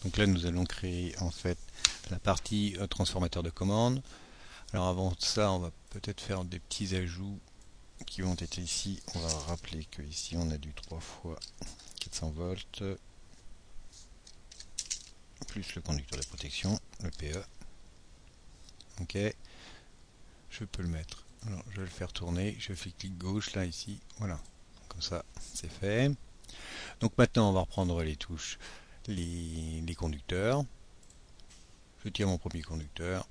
Donc là nous allons créer en fait la partie transformateur de commande. Alors avant ça on va peut-être faire des petits ajouts qui vont être ici. On va rappeler que ici on a du 3 fois 400 volts plus le conducteur de protection, le PE. Ok, je peux le mettre. Alors je vais le faire tourner, je fais clic gauche là ici, voilà, comme ça c'est fait. Donc maintenant on va reprendre les touches, les conducteurs. Je tire mon premier conducteur,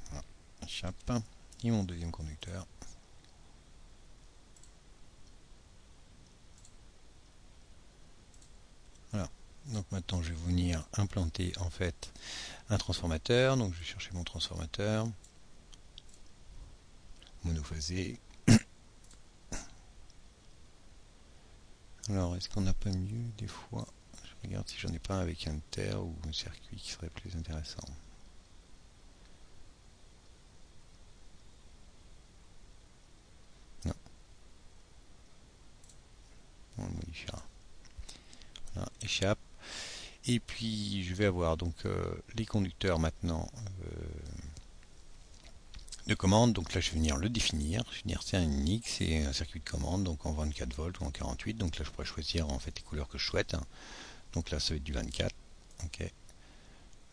voilà, échappe, et mon deuxième conducteur. Voilà, donc maintenant je vais venir implanter en fait un transformateur. Donc je vais chercher mon transformateur monophasé. Alors est-ce qu'on n'a pas mieux des fois? Je regarde si j'en ai pas un avec un terre ou un circuit qui serait plus intéressant. Non, on le modifiera. Voilà, échappe. Et puis je vais avoir donc les conducteurs maintenant de commande. Donc là je vais venir le définir. Je vais dire c'est un X, c'est un circuit de commande, donc en 24 volts ou en 48. Donc là je pourrais choisir en fait les couleurs que je souhaite. Donc là ça va être du 24. Ok.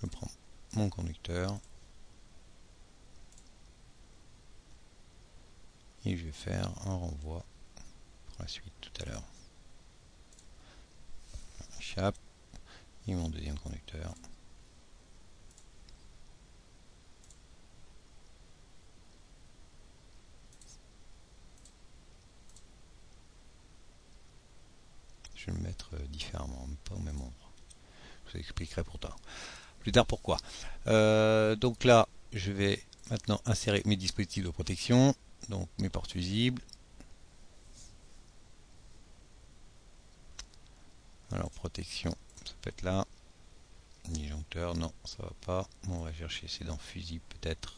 Je prends mon conducteur. Et je vais faire un renvoi pour la suite tout à l'heure. Échappe. Et mon deuxième conducteur. Je vais le mettre différemment, pas au même endroit. Je vous expliquerai plus tard pourquoi. Donc là, je vais maintenant insérer mes dispositifs de protection, donc mes portes fusibles. Alors protection, ça peut être là. Disjoncteur, non, ça va pas. On va chercher, c'est dans fusible peut-être.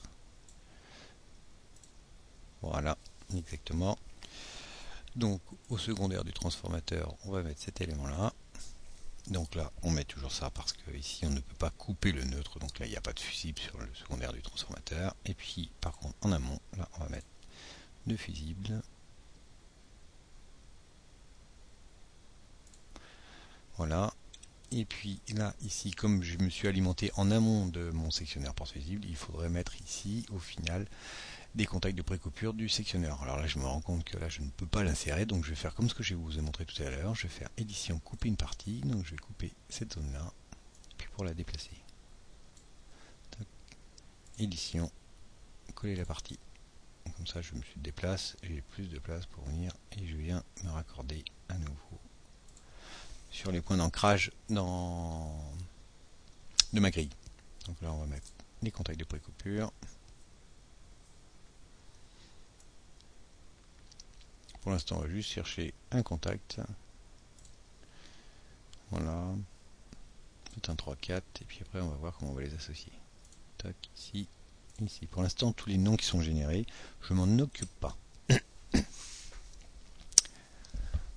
Voilà, exactement. Donc au secondaire du transformateur, on va mettre cet élément-là. Donc là, on met toujours ça parce que ici, on ne peut pas couper le neutre. Donc là, il n'y a pas de fusible sur le secondaire du transformateur. Et puis, par contre, en amont, là, on va mettre deux fusibles. Voilà. Et puis là, ici, comme je me suis alimenté en amont de mon sectionneur porte fusible, il faudrait mettre ici, au final, des contacts de précoupure du sectionneur. Alors là, je me rends compte que là, je ne peux pas l'insérer. Donc je vais faire comme ce que je vous ai montré tout à l'heure. Je vais faire édition, couper une partie. Donc je vais couper cette zone-là. Puis pour la déplacer. Tac. Édition, coller la partie. Comme ça, je me déplace, j'ai plus de place pour venir et je viens me raccorder à nouveau sur les points d'ancrage de ma grille. Donc là, on va mettre les contacts de précoupure. Pour l'instant, on va juste chercher un contact. Voilà. C'est un 3-4 et puis après, on va voir comment on va les associer. Tac, ici, ici. Pour l'instant, tous les noms qui sont générés, je m'en occupe pas.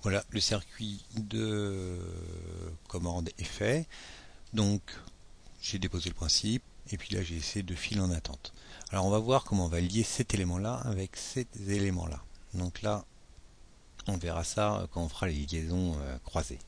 Voilà, le circuit de commande est fait. Donc, j'ai déposé le principe. Et puis là, j'ai essayé de fil en attente. Alors, on va voir comment on va lier cet élément-là avec cet élément-là. Donc là, on verra ça quand on fera les liaisons croisées.